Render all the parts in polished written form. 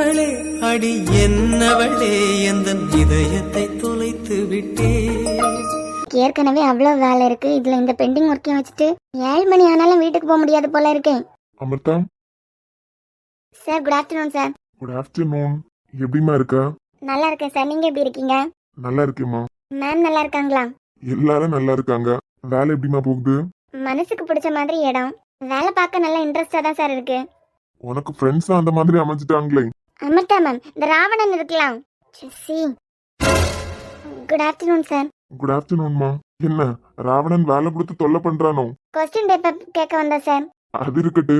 என்னவளே அடி என்னவளே எந்தன் இதயத்தை தொலைத்து விட்டே. ஏற்கனவே அவ்வளவு வேலை இருக்கு, இதுல இந்த பெண்டிங் ஒர்க்கையும் வச்சுட்டு 7 மணி ஆனாலும் வீட்டுக்கு போக முடியாது போல இருக்கேன். Amrita, sir good afternoon sir. Good afternoon. எப்படிமா இருக்க? நல்லா இருக்கேன் சார், நீங்க எப்படி இருக்கீங்க? நல்லா இருக்கேம்மா. மேம் நல்லா இருக்காங்களா? எல்லாரும் நல்லா இருக்காங்க. வேலை எப்படிமா போகுது? மனசுக்கு பிடிச்ச மாதிரி இடம், வேலை பார்க்க நல்ல இன்ட்ரெஸ்டா தான் சார் இருக்கு. உனக்கு ஃப்ரெண்ட்ஸ் அந்த மாதிரி அமைஞ்சிட்டாங்களே. அமிர்தா மேம், இந்த ராவணன் இருக்கலாம். Good afternoon sir. குட் ஆஃப்டர்நூன்மா. என்ன ராவணன் வேலை கொடுத்து தொல்லை பண்றானோ? கொஸ்டின் பேப்பர் கேட்க வந்தா சார். அது இருக்கட்டு,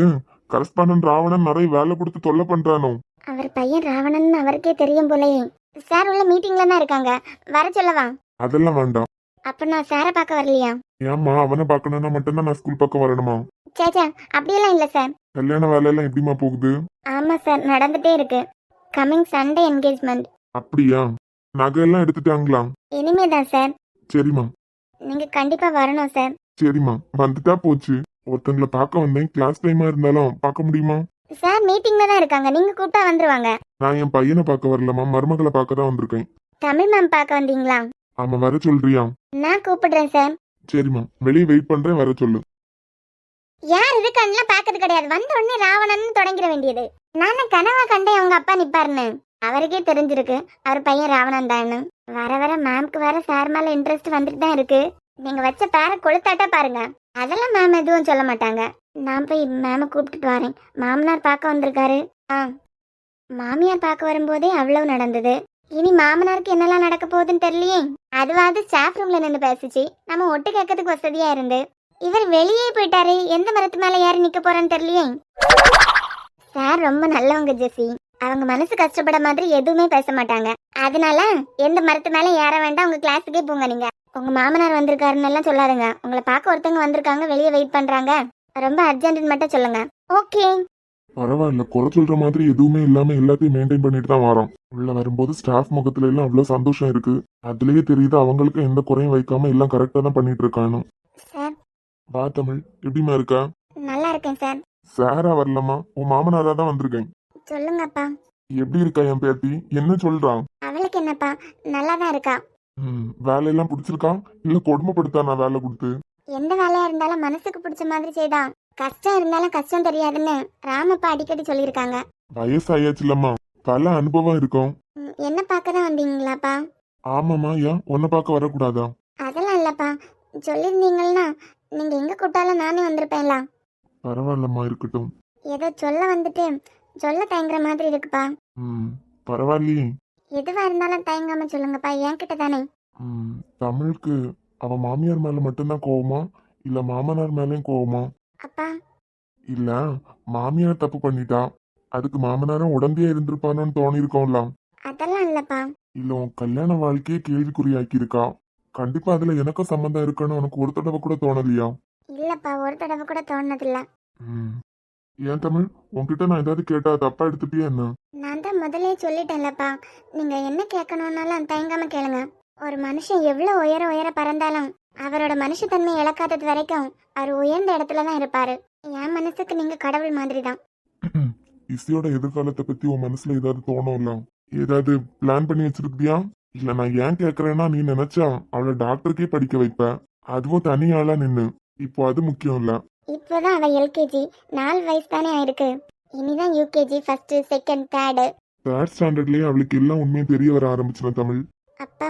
கரஸ்பாண்டன்ட் ராவணன் நிறைய வேலை கொடுத்து தொல்லை பண்றானோ? அவர் பையன் ராவணன் அவருக்கே தெரியும் போலயே. சார் உள்ள மீட்டிங்ல தான் இருக்காங்க, வர சொல்லவா? அதெல்லாம் வேண்டாம். அப்ப நான் சாரை பார்க்க வரலையா? ஏம்மா, அவனை பார்க்கணும்னா மட்டும்தான் நான் ஸ்கூல் பக்கம் வரணுமா? சேச்சா அப்படியெல்லாம் இல்ல சார். கல்யாண வேலையெல்லாம் எப்படிமா போகுது? ஆமா சார், நடந்துட்டே இருக்கு. Coming Sunday engagement. அப்படியா? நகையெல்லாம் எடுத்துட்டாங்களா? இனிமே தான் சார். சரிம்மா. நீங்க கண்டிப்பா வரணும் சார். சரிம்மா, வந்துட்டா போச்சு. ஒருத்தங்களை பார்க்க வந்தேன், கிளாஸ் டைமா இருந்தாலும் பார்க்க முடியுமா? சார் மீட்டிங்ல தான் இருக்காங்க, நீங்க கூப்பிட்டா வந்துருவாங்க. நான் என் பையனை பார்க்க வரலமா, மருமகளை பார்க்க தான் வந்திருக்கேன். தமிழ் மேம் பார்க்க வந்தீங்களா? ஆமா, வர சொல்றியா? நான் கூப்பிடுறேன் சார். சரிம்மா, வெளியே வெயிட் பண்றேன், வர சொல்லு. யார் இருக்கான்லாம் பாக்குறது கிடையாது, வந்த உடனே ராவணன் தொடங்கிட வேண்டியது. நானும் கனவா கண்டேன் அவங்க அப்பா நிப்பாருன்னு. அவருக்கே தெரிஞ்சிருக்கு அவர் பையன் ராவணன் தான். வர வர மேம்க்கு வர சார் மேல இன்ட்ரெஸ்ட் வந்துட்டு தான் இருக்கு. நீங்க வச்ச பேர கொளுத்தாட்டா பாருங்க. அதெல்லாம் மேம் எதுவும் சொல்ல மாட்டாங்க. நான் போய் மேம கூப்பிட்டுட்டு வரேன். மாமனார் பார்க்க வந்திருக்காரு. மாமியார் பார்க்க வரும்போதே அவ்வளவு நடந்தது. இனி மாமனாருக்கு என்னெல்லாம் நடக்க போகுதுன்னு தெரியலையே. அதுவாது ஸ்டாஃப் ரூம்ல நின்று பேசிச்சு, நம்ம ஒட்டு கேட்கறதுக்கு வசதியா இருந்து. இவர் வெளியே போயிட்டாரு, எந்த மரத்து மேல ஏறி நிக்க போறேன்னு தெரியலையே. சார் ரொம்ப நல்லவங்க ஜெசி, அவங்க மனசு கஷ்டப்பட மாதிரி எதுவுமே பேச மாட்டாங்க. அதனால எந்த மரத்து மேல ஏற வேண்டாம், உங்க கிளாஸுக்கே போங்க. நீங்க உங்க மாமனார் வந்திருக்காருன்னு எல்லாம் சொல்லாதுங்க. உங்களை பார்க்க ஒருத்தவங்க வந்திருக்காங்க, வெளியே வெயிட் பண்றாங்க, ரொம்ப அர்ஜென்ட்னு மட்டும் சொல்லுங்க. ஓகே? பரவாயில்ல, குறை சொல்ற மாதிரி எதுவுமே இல்லாம எல்லாத்தையும் மெயின்டைன் பண்ணிட்டு தான் வரோம். உள்ள வரும்போது ஸ்டாஃப் முகத்துல எல்லாம் அவ்வளவு சந்தோஷம் இருக்கு. அதுலயே தெரியுது அவங்களுக்கு எந்த குறையும் வைக்காம எல்லாம் கரெக்டா தான் பண்ணிட்டு இருக்கானு. சார் வா தமிழ், எப்படிமா இருக்கா? நல்லா இருக்கேன் சார். சாரா வரலமா, உன் மாமனாரா தான் வந்திருக்கேன். சொல்லுங்கப்பா. எப்படி இருக்கா என் பேத்தி? என்ன சொல்றான்? அவளுக்கு என்னப்பா, நல்லா தான் இருக்கா. வேலையெல்லாம் பிடிச்சிருக்கா இல்ல கொடுமைப்படுத்தா நான் வேலை கொடுத்து? எந்த வேலையா இருந்தாலும் மனசுக்கு பிடிச்ச மாதிரி செய்தான். கஷ்டம் இருந்தாலும் கஷ்டம் தெரியாதுன்னு ராமப்பா அடிக்கடி சொல்லியிருக்காங்க. வயசாயாச்சு இல்லம்மா, பல அனுபவம் இருக்கும். என்ன பார்க்க தான் வந்தீங்களாப்பா? ஆமாமா, ஏன் உன்னை பார்க்க வரக்கூடாதா? அதெல்லாம் இல்லப்பா, சொல்லியிருந்தீங்கன்னா நீங்க எங்க கூப்பிட்டாலும் நானே வந்திருப்பேன்ல. பரவாயில்லம்மா, இருக்கட்டும். ஏதோ சொல்ல வந்துட்டு சொல்ல தயங்குற மாதிரி இருக்குப்பா. பரவாயில்லையே. எதுவா இருந்தாலும் தயங்காம சொல்லுங்கப்பா, என்கிட்ட தானே. தமிழுக்கு அவ மாமியார் மேல மட்டும்தான் கோவமா இல்ல மாமனார் மேலயும் கோவமா? அப்பா இல்ல, மாமியார் தப்பு பண்ணிட்டா, அதுக்கு மாமனாரும் உடந்தையா இருந்திருப்பானோன்னு தோணி இருக்கோம்ல. அதெல்லாம் இல்லப்பா. இல்ல உன் கல்யாண வாழ்க்கையே கேள்விக்குறியாக்கி இருக்கா. கண்டிப்பா அதுல எனக்கும் சம்பந்தம் இருக்குன்னு உனக்கு ஒரு தடவை கூட தோணலையா? இல்லப்பா, ஒரு தடவை கூட தோணதில்ல. ஏன் தமிழ், உன்கிட்ட நான் ஏதாவது கேட்டா தப்பா எடுத்துட்டியா என்ன? நான் தான் முதலே சொல்லிட்டேன்லப்பா, நீங்க என்ன கேட்கணும்னாலும் தயங்காம கேளுங்க. ஒரு மனுஷன் எவ்வளவு உயர உயர பறந்தாலும் அவரோட மனுஷத்தன்மை இழக்காதது வரைக்கும் அவர் உயர்ந்த இடத்துலதான் இருப்பாரு. என் மனசுக்கு நீங்க கடவுள் மாதிரி தான். இசையோட எதிர்காலத்தை பத்தி உன் மனசுல ஏதாவது தோணும்ல? ஏதாவது பிளான் பண்ணி வச்சிருக்கியா? இல்ல நான் ஏன் கேக்குறேன்னா, நீ நினைச்சா அவளை டாக்டருக்கே படிக்க வைப்ப, அதுவும் தனியாளா நின்னு. இப்போ அது முக்கியம் இல்ல. இப்போதான் அவ எல்கேஜி, 4 வயசு தானே ஆயிருக்கு. இனிதான் யூகேஜி, ஃபர்ஸ்ட், செகண்ட், தேர்ட் ஸ்டாண்டர்ட்லயே அவளுக்கு எல்லாம் உண்மையும் தெரிய வர ஆரம்பிச்சின தமிழ். அப்பா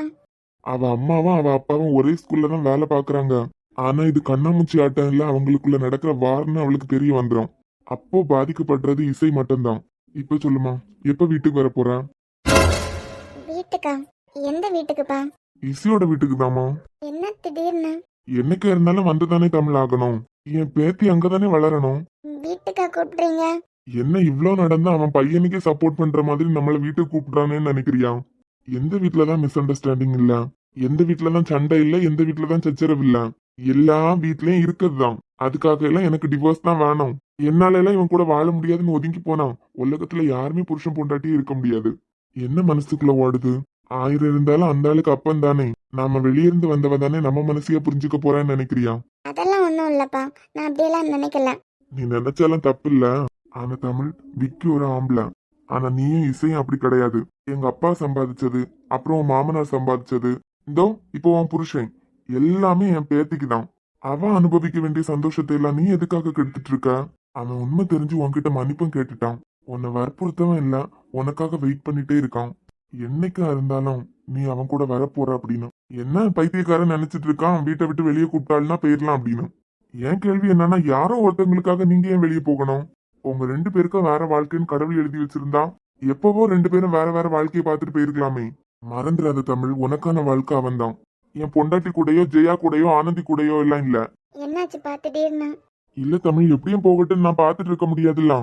அவ அம்மாவும் அவ அப்பாவும் ஒரே ஸ்கூல்ல தான் வேலை பாக்குறாங்க. ஆனா இது கண்ணாமூச்சி ஆட்டம் இல்ல, அவங்களுக்குள்ள நடக்கிற வார்னு அவளுக்கு தெரிய வந்துடும். அப்போ பாதிக்கப்படுறது இசை மட்டும்தான். இப்ப சொல்லுமா, எப்ப வீட்டுக்கு வர போற? வீட்டுக்கா? எந்த வீட்டுக்குப்பா? இசையோட வீட்டுக்கு தாமா. என்ன திடீர்னு? என்னைக்கு இருந்தாலும் வந்துதானே தமிழ் ஆகணும். என் பேத்தி அங்கதானே வளரணும். வீட்டுக்கா கூப்பிடுறீங்க? என்ன இவ்ளோ நடந்தா அவன் பையனுக்கே சப்போர்ட் பண்ற மாதிரி நம்மள வீட்டுக்கு கூப்பிடுறானேன்னு நினைக்கிறியா? எந்த வீட்டுலதான் மிஸ் அண்டர்ஸ்டாண்டிங் இல்ல, எந்த வீட்டுலதான் சண்டை இல்ல, எந்த வீட்டுலதான் சச்சரவு இல்ல, எல்லா வீட்லயும் இருக்கிறதுதான். அதுக்காக எல்லாம் எனக்கு டிவோர்ஸ் தான் வேணும், என்னால எல்லாம் இவன் கூட வாழ முடியாதுன்னு ஒதுங்கி போனா உலகத்துல யாருமே புருஷன் பொண்டாட்டியே இருக்க முடியாது. என்ன மனசுக்குள்ள ஓடுது? 1000 இருந்தாலும் அந்த ஆளுக்கு அப்பன் தானே. நாம வெளியிருந்து வந்தவ தானே, நம்ம மனசையே புரிஞ்சுக்க போறேன்னு நினைக்கிறியா? அதெல்லாம் ஒண்ணும் இல்லப்பா, நான் அப்படியெல்லாம் நினைக்கல. நீ நினைச்சாலும் தப்பு இல்ல. ஆனா தமிழ், விக்கி ஒரு ஆம்பளை, ஆனா நீயும் இசையும் அப்படி கிடையாது. எங்க அப்பா சம்பாதிச்சது, அப்புறம் உன் மாமனார் சம்பாதிச்சது, இதோ இப்போ உன் புருஷன், எல்லாமே என் பேத்திக்கு தான். அவ அனுபவிக்க வேண்டிய சந்தோஷத்தை எல்லாம் நீ எதுக்காக கெடுத்துட்டு இருக்க? அவன் உண்மை தெரிஞ்சு உன்கிட்ட மன்னிப்பும் கேட்டுட்டான். உன்னை வற்புறுத்தவன் இல்ல, உனக்காக வெயிட் பண்ணிட்டே இருக்கான். என்னைக்கா இருந்தாலும் நீ அவன் கூட வரப்போற அப்படின்னு. என்ன பைத்தியக்காரன் நினைச்சிட்டு இருக்கான், வீட்டை விட்டு வெளியே கூப்பிட்டாள்னா போயிடலாம் அப்படின்னு. என் கேள்வி என்னன்னா, யாரோ ஒருத்தவங்களுக்காக நீங்க ஏன் வெளியே போகணும்? உங்க 2 பேருக்கும் வேற வாழ்க்கைன்னு கடவுள் எழுதி வச்சிருந்தா எப்பவோ 2 பேரும் வேற வேற வாழ்க்கையை பார்த்துட்டு போயிருக்கலாமே. மறந்துடாத தமிழ், உனக்கான வாழ்க்கை அவன்தான். என் பொண்டாட்டி கூடயோ ஜெயா கூடயோ ஆனந்தி கூடயோ எல்லாம் இல்ல. என்னாச்சு பார்த்துட்டேன்னு? இல்ல தமிழ், எப்படியும் போகட்டும்னு நான் பார்த்துட்டு இருக்க முடியாதுல்ல.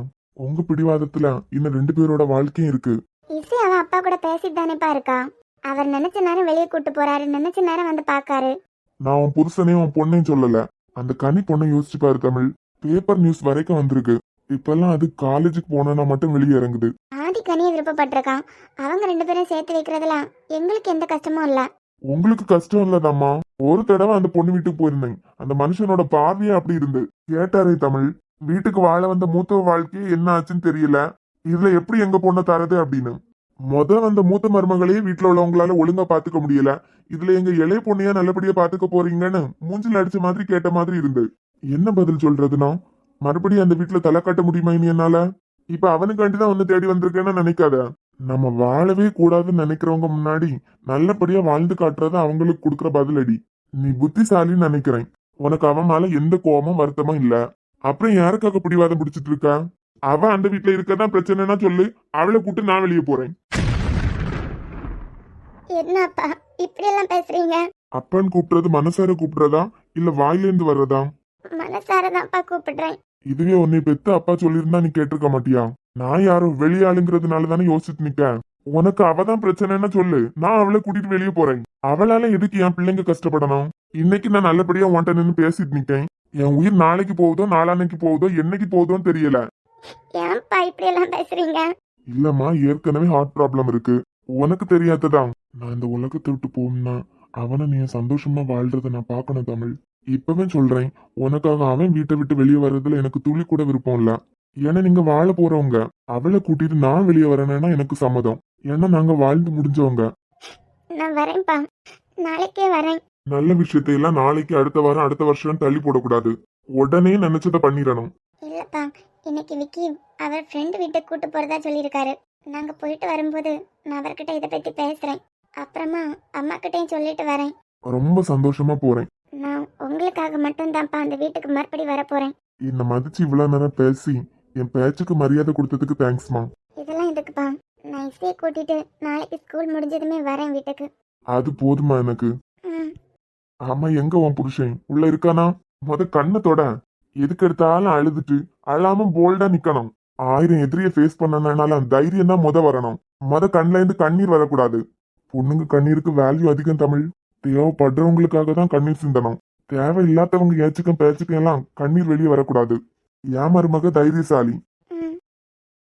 உங்க பிடிவாதத்துல இன்னும் 2 பேரோட வாழ்க்கையும் இருக்கு. இசை அவ அப்பா கூட பேசிட்டு தானேப்பா இருக்கா. அவர் நினைச்ச நேரம் வெளியே கூட்டு போறாரு, நினைச்ச நேரம் வந்து பாக்காரு. நான் உன் புருஷனையும் உன் பொண்ணையும் சொல்லல. அந்த கனி பொண்ணை யோசிச்சு பாரு தமிழ். பேப்பர் நியூஸ் வரைக்கும் வந்திருக்கு. இப்பெல்லாம் அது காலேஜுக்கு போனா மட்டும் வெளியே இறங்குது. ஆதி கனியை விருப்பப்பட்டிருக்கான். அவங்க 2 பேரும் சேர்த்து வைக்கிறதுல எங்களுக்கு எந்த கஷ்டமும் இல்ல. உங்களுக்கு கஷ்டம் இல்லதாம்மா. ஒரு தடவை அந்த பொண்ணு வீட்டுக்கு போயிருந்தேன். அந்த மனுஷனோட பார்வையே அப்படி இருந்து கேட்டாரே தமிழ், வீட்டுக்கு வாழ வந்த மூத்த வாழ்க்கையே என்ன ஆச்சுன்னு தெரியல, இதுல எப்படி எங்க பொண்ணை தரது அப்படின்னு. வந்த மூத்த மருமகளையே வீட்டுல உள்ளவங்களால ஒழுங்கா பாத்துக்க முடியல, இதுல எங்க இளைய பொண்ணையா நல்லபடியா பாத்துக்க போறீங்கன்னு மூஞ்சில அடிச்ச மாதிரி கேட்ட மாதிரி இருந்து. என்ன பதில் சொல்றதுன்னா, மறுபடியும் அந்த வீட்டுல தலை காட்ட முடியுமா இனி என்னால? இப்ப அவனுக்காண்டிதான் வந்து தேடி வந்திருக்கேன்னு நினைக்காத. நம்ம வாழவே கூடாதுன்னு நினைக்கிறவங்க முன்னாடி நல்லபடியா வாழ்ந்து காட்டுறது அவங்களுக்கு கொடுக்குற பதிலடி. நீ புத்திசாலின்னு நினைக்கிறேன். உனக்கு அவன் மேல எந்த கோபமும் வருத்தமும் இல்ல. அப்புறம் யாருக்காக பிடிவாதம் பிடிச்சிட்டு இருக்க? அவ அந்த வீட்டுல இருக்கதான் பிரச்சனைனா சொல்லு, அவளை கூட்டு நான் வெளியே போறேன். என்னப்பா இப்படி எல்லாம் பேசுறீங்க? அப்பன்னு கூப்பிடுறது மனசார கூப்பிடுறதா இல்ல வாயிலேந்து வர்றதா? மனசாரதான்ப்பா கூப்பிடுறேன். இதுவே உன்னை பெத்து அப்பா சொல்லியிருந்தா நீ கேட்டிருக்க மாட்டியா? நான் யாரும் வெளியாளுங்கிறதுனால தானே யோசிச்சுட்டு நிக்க. உனக்கு அவதான் பிரச்சனைன்னா சொல்லு, நான் அவளை கூட்டிட்டு வெளியே போறேன். அவளால எதுக்கு என் பிள்ளைங்க கஷ்டப்படணும்? இன்னைக்கு நான் நல்லபடியா உன்ட்ட நின்னு பேசிட்டு நிக்கேன். என் உயிர் நாளைக்கு போகுதோ நாளான்னைக்கு போகுதோ என்னைக்கு போகுதோன்னு தெரியல. ஏன்ப்பா இப்படி எல்லாம் பேசுறீங்க? இல்லம்மா, ஏற்கனவே ஹார்ட் ப்ராப்ளம் இருக்கு. உனக்கு தெரியாததான். நான் இந்த உலகத்தை விட்டு போகணும்னா அவனை நீ சந்தோஷமா வாழ்றத நான் பார்க்கணும் தமிழ். இப்பவே சொல்றேன், உனக்காக அவன் வீட்டை விட்டு வெளியே வர்றதுல எனக்கு துளி கூட விருப்பம் இல்ல. ஏன்னா நீங்க வாழ போறவங்க. அவளை கூட்டிட்டு நான் வெளியே வரணும்னா எனக்கு சம்மதம். ஏன்னா நாங்க வாழ்ந்து முடிஞ்சவங்க. நான் வரேன்ப்பா, நாளைக்கே வரேன். நல்ல விஷயத்தை எல்லாம் நாளைக்கு, அடுத்த வாரம், அடுத்த வருஷம் தள்ளி போடக்கூடாது. உடனே நினைச்சதை பண்ணிடணும். இல்லப்பா, இன்னைக்கு விக்கி அவர் ஃப்ரெண்டு வீட்டுக்கு கூட்டு போறதா சொல்லியிருக்காரு. நாங்க போயிட்டு வரும்போது நான் அவர்கிட்ட இதை பத்தி பேசுறேன். அப்புறமா அம்மா கிட்டையும் சொல்லிட்டு வரேன். ரொம்ப சந்தோஷமா போறேன். நான் உங்களுக்காக மட்டும்தான்ப்பா அந்த வீட்டுக்கு மறுபடி வர போறேன். என்னை மதிச்சு இவ்வளவு நேரம் பேசி என் பேச்சுக்கு மரியாதை கொடுத்ததுக்கு தேங்க்ஸ்மா. இதெல்லாம் எதுக்குப்பா? நான் இசையை கூட்டிட்டு நாளைக்கு ஸ்கூல் முடிஞ்சதுமே வரேன் வீட்டுக்கு. அது போதுமா எனக்கு? ம். ஆமா, எங்க உன் புருஷன் உள்ள இருக்கானா? கண்ணை தொட. எதுக்கு எடுத்தாலும் அழுதுட்டு அழாம போல்டா நிக்கணும். 1000 எதிரிய ஃபேஸ் பண்ணனாலும் தைரியம் தான் வரணும். கண்ணுல இருந்து கண்ணீர் வரக்கூடாது. பொண்ணுங்க கண்ணீருக்கு வேல்யூ அதிகம் தமிழ். தேவைப்படுறவங்களுக்காக தான் கண்ணீர் சிந்தணும். தேவையில்லாதவங்க ஏச்சுக்கும் பேச்சுக்கும் எல்லாம் கண்ணீர் வெளியே வரக்கூடாது. என் மருமக தைரியசாலி. ம்.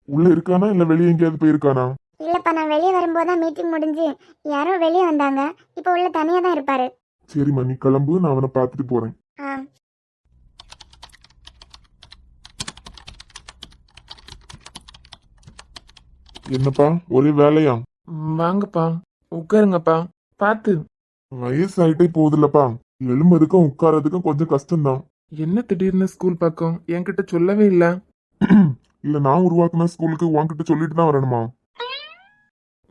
உள்ள இருக்கானா இல்ல வெளியே எங்கேயாவது போயிருக்கானா? இல்லப்பா, நான் வெளியே வரும்போதுதான் மீட்டிங் முடிஞ்சு யாரோ வெளியே வந்தாங்க. இப்போ உள்ள தனியா தான் இருப்பாரு. சரிம்மா, நீ கிளம்பு, நான் அவனை பார்த்துட்டு போறேன். ஆ. என்னப்பா ஒரே வேலையா? வாங்கப்பா, உட்காருங்கப்பா. பார்த்து. வயசாயிட்டே போகுதுல்லப்பா, எழும்பதுக்கும் உட்காரதுக்கும் கொஞ்சம் கஷ்டம்தான். என்ன திடீர்னு ஸ்கூல் பக்கம் என்கிட்ட சொல்லவே இல்ல? இல்ல நான் உருவாக்குன ஸ்கூலுக்கு உன்கிட்ட சொல்லிட்டு தான் வரணுமா?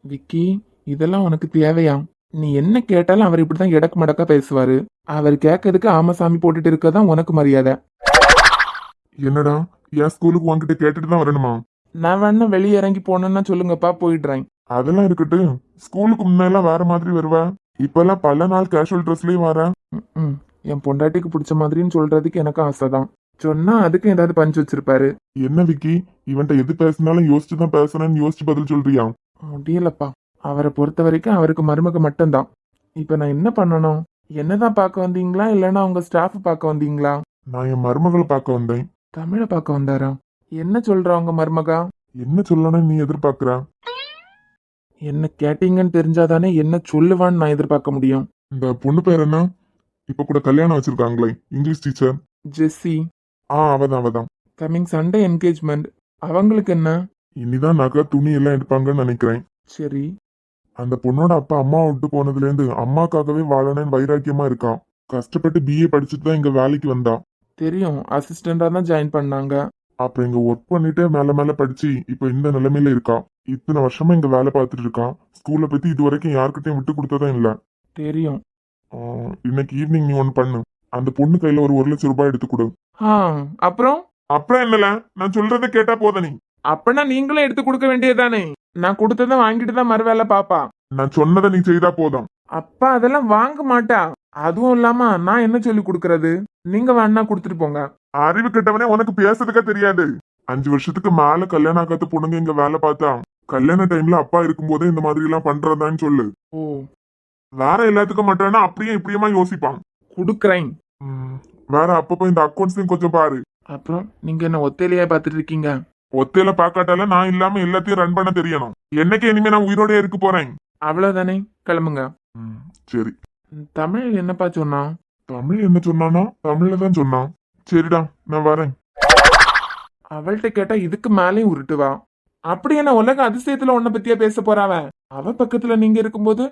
விக்கி, இதெல்லாம் உனக்கு தேவையா? நீ என்ன கேட்டாலும் அவர் இப்படிதான் எடக்கு மடக்கா பேசுவாரு. அவர் கேட்கறதுக்கு ஆமசாமி போட்டுட்டு இருக்கதான் உனக்கு மரியாதை. என்னடா, என் ஸ்கூலுக்கு உன்கிட்ட கேட்டுட்டு தான் வரணுமா? நான் வேணா வெளியே இறங்கி போனேன்னா சொல்லுங்கப்பா, போயிடுறேன். அதெல்லாம் இருக்கட்டு, ஸ்கூலுக்கு முன்னெல்லாம் வேற மாதிரி வருவ. இப்பெல்லாம் பல நாள் கேஷுவல் ட்ரெஸ்லயும் வர. ம், என் பொண்டாட்டிக்கு பிடிச்ச மாதிரின்னு சொல்றதுக்கு எனக்கு ஆசைதான். சொன்னா அதுக்கு ஏதாவது பஞ்சு வச்சிருப்பாரு. என்ன விக்கி, இவன்ட்ட எது பேசினாலும் யோசிச்சு தான் பேசணும்னு யோசிச்சு பதில் சொல்றியா? முடியலப்பா, அவரை பொறுத்த வரைக்கும் அவருக்கு மருமக மட்டும்தான். இப்ப நான் என்ன பண்ணணும்? என்னதான் பார்க்க வந்தீங்களா இல்லைன்னா உங்க ஸ்டாஃப் பார்க்க வந்தீங்களா? நான் என் மருமகளை பார்க்க வந்தேன். தமிழை பார்க்க வந்தாரா? என்ன சொல்றா உங்க மருமகா? என்ன சொல்லணும்னு நீ எதிர்பார்க்கற? என்ன கேட்டீங்கன்னு தெரிஞ்சாதானே என்ன சொல்லுவான்னு நான் எதிர்பார்க்க முடியும். இந்த பொண்ணு பேர் என்ன? இப்ப கூட கல்யாணம் வச்சிருக்காங்களே, இங்கிலீஷ் டீச்சர். ஜெஸ்ஸி. அவதான். Coming Sunday engagement. அவங்களுக்கு என்ன? இனிதான் நகை துணி எல்லாம் எடுப்பாங்கன்னு நினைக்கிறேன். சரி. அந்த பொண்ணோட அப்பா அம்மா விட்டு போனதுல இருந்து அம்மாக்காகவே வாழணும்னு வைராக்கியமா இருக்கான். கஷ்டப்பட்டு பிஏ படிச்சுட்டு தான் இங்க வேலைக்கு வந்தான். தெரியும், அசிஸ்டண்டா தான் ஜாயின் பண்ணாங்க. அப்புறம் இங்க ஒர்க் பண்ணிட்டு மேல மேல படிச்சு இப்ப இந்த நிலைமையில இருக்கான். இத்தனை வருஷமா இங்க வேலை பார்த்துட்டு இருக்கான். ஸ்கூல்ல பத்தி இது வரைக்கும் யாருக்கிட்டையும் விட்டு கொடுத்ததும் இல்ல. தெரியும். இன்னைக்கு ஈவினிங் நீ ஒன்னு பண்ணு. அந்த பொண்ணு கையில ஒரு 1,00,000 ரூபாய் எடுத்து கொடு. அப்புறம் அப்புறம் என்னல, நான் சொல்றதை கேட்டா போத நீ. அப்பனா நீங்களும் எடுத்து கொடுக்க வேண்டியதுதானே? நான் கொடுத்ததை வாங்கிட்டு தான் மறுவேலை பாப்பா. நான் சொன்னதை நீ செய்தா போதும். அப்பா அதெல்லாம் வாங்க மாட்டா. அதுவும் இல்லாம நான் என்ன சொல்லி கொடுக்கறது? நீங்க வேணா கொடுத்துட்டு போங்க. அறிவு கெட்டவனே, உனக்கு பேசுறதுக்கே தெரியாது. 5 வருஷத்துக்கு மேல கல்யாணம் ஆகாத பொண்ணுங்க இங்க வேலை பார்த்தா கல்யாண டைம்ல அப்பா இருக்கும்போதே இந்த மாதிரி எல்லாம் பண்றதான்னு சொல்லு. ஓ, வேற எல்லாத்துக்கும் மட்டும்னா அப்படியே இப்படியுமா யோசிப்பான். குடுக்கறேன். வேற அப்பப்போ இந்த அக்கௌண்ட்ஸையும் கொஞ்சம் பாரு. அப்புறம் நீங்க என்ன ஒத்தையிலேயே பாத்துட்டு இருக்கீங்க? ஒத்தையில பாக்காட்டால நான் இல்லாம எல்லாத்தையும் ரன் பண்ண தெரியணும். என்னைக்கு இனிமே நான் உயிரோட இருக்க போறேன். அவ்வளவுதானே, கிளம்புங்க. சரி. தமிழ் என்னப்பா சொன்னா? தமிழ் என்ன சொன்னானா? தமிழ்ல தான் சொன்னான். சரிடா, நான் வரேன். அவள்கிட்ட கேட்டா இதுக்கு மேலேயும் உருட்டுவா. அப்படி என்ன உலக அதிசயத்துல உன்னை பத்தியா பேச போறாவ? அவ பக்கத்துல நீங்க இருக்கும்போது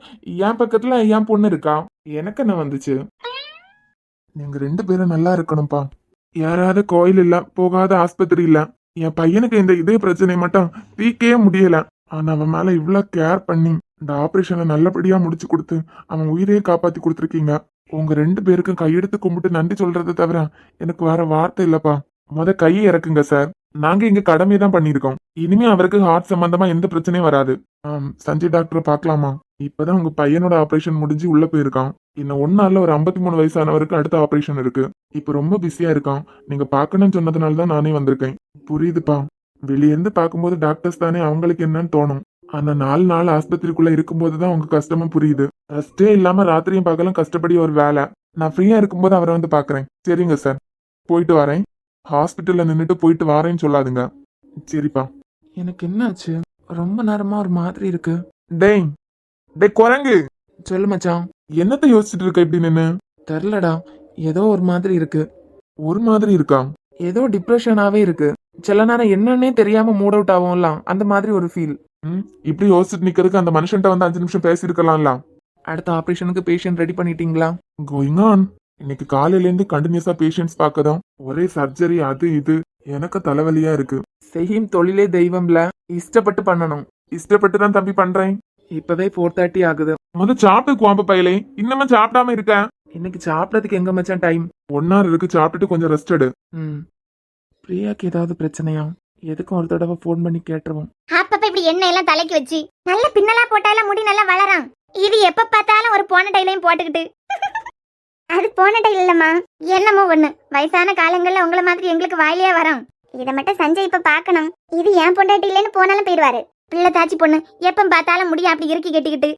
என் பக்கத்துல என் பொண்ணு இருக்கா. எனக்கு என்ன வந்துச்சு? நீங்க 2 பேரும் நல்லா இருக்கணும்ப்பா. யாராவது கோயில் இல்ல, போகாத ஆஸ்பத்திரி இல்ல. என் பையனுக்கு இந்த இதய பிரச்சனை மட்டும் தீக்கவே முடியல. ஆனா அவன் மேல இவ்வளவு கேர் பண்ணி இந்த ஆபரேஷனை நல்லபடியா முடிச்சு கொடுத்து அவன் உயிரையே காப்பாத்தி கொடுத்துருக்கீங்க. உங்க 2 பேருக்கும் கையெடுத்து கும்பிட்டு நன்றி சொல்றதை தவிர எனக்கு வேற வார்த்தை இல்லப்பா. கையை இறக்குங்க சார். நாங்க இங்க கடமை தான் பண்ணிருக்கோம். இனிமே அவருக்கு ஹார்ட் சம்பந்தமா எந்த பிரச்சனையும் வராது. சஞ்சய் டாக்டரை பாக்கலாமா? இப்பதான் உங்க பையனோட ஆபரேஷன் முடிஞ்சு உள்ள போயிருக்கான். இன்னும் 1 நாள்ல ஒரு 53 வயசானவருக்கு அடுத்த ஆபரேஷன் இருக்கு. இப்ப ரொம்ப பிஸியா இருக்கான். நீங்க பாக்கணும்னு சொன்னதுனால தான் நானே வந்திருக்கேன். புரியுதுப்பா. வெளியிருந்து பாக்கும்போது டாக்டர்ஸ் தானே, அவங்களுக்கு என்னன்னு தோணும். ஆனா 4 நாள் ஆஸ்பத்திரிக்குள்ள இருக்கும்போதுதான் உங்க கஷ்டமும் புரியுது. ரெஸ்டே இல்லாம ராத்திரியும் பகலும் கஷ்டப்படி ஒரு வேலை. நான் ஃப்ரீயா இருக்கும்போது அவரை வந்து பாக்குறேன். சரிங்க சார், போயிட்டு வரேன். ஹாஸ்பிட்டல்ல நின்னுட்டு போயிட்டு வரேன்னு சொல்லாதுங்க. சரிப்பா. எனக்கு என்னாச்சு? ரொம்ப நேரமா ஒரு மாதிரி இருக்கு. டேய் டேய் குரங்கு, சொல்லு மச்சான். என்னத்த யோசிச்சுட்டு இருக்க இப்படி நின்னு? தெரிலடா, ஏதோ ஒரு மாதிரி இருக்கு. ஒரு மாதிரி இருக்கா? ஏதோ டிப்ரெஷனாவே இருக்கு. சில நேரம் என்னன்னே தெரியாம மூட் அவுட் ஆகும்லாம், அந்த மாதிரி ஒரு ஃபீல். இப்படி யோசிச்சுட்டு நிக்கிறதுக்கு அந்த மனுஷன்ட்ட வந்து 5 நிமிஷம் பேசிருக்கலாம்ல. அடுத்த ஆபரேஷனுக்கு பேஷண்ட் ரெடி பண்ணிட்டீங்களா? Going on. இன்னைக்கு காலையில இருந்து கண்டினியூஸா பேஷண்ட்ஸ் பார்க்கதான். ஒரே சர்ஜரி, அது இது. எனக்கு தலைவலியா இருக்கு. செய்யும் தொழிலே தெய்வம்ல. இஷ்டப்பட்டு பண்ணணும். இஷ்டப்பட்டு தான் தம்பி பண்றேன். இப்பவே 4:30 ஆகுது. சாப்பிட்டு குவாம்பு பையலே, இன்னமா சாப்பிடாம இருக்க? இன்னைக்கு சாப்பிடறதுக்கு எங்க மச்சான் டைம்? 1 hour இருக்கு. சாப்பிட்டுட்டு கொஞ்சம் ரெஸ்ட் எடு. பிரியாக்கு ஏதாவது பிரச்சனையா? எதுக்கும் ஒரு தடவை போன் பண்ணி கேட்டுருவோம். அப்பப்ப இப்படி எண்ணெய் எல்லாம் தலைக்கு வச்சு நல்ல பின்னலா போட்டாலும் முடி நல்லா வளரும். இது எப்ப பார்த்தாலும் ஒரு போன டைலையும் போட்டுக்கிட்டு. அது போன டைல் இல்லம்மா, என்னமோ ஒண்ணு. வயசான காலங்கள்ல உங்களை மாதிரி எங்களுக்கு வாயிலே வரும். இதை மட்டும் சஞ்சய் இப்ப பாக்கணும். இது ஏன் பொண்டாட்டி இல்லைன்னு போனாலும் போயிடுவாரு. பிள்ளை தாச்சி பொண்ணு எப்ப பார்த்தாலும் முடிய அப்படி இறுக்கி கட்டிக்கிட்டு.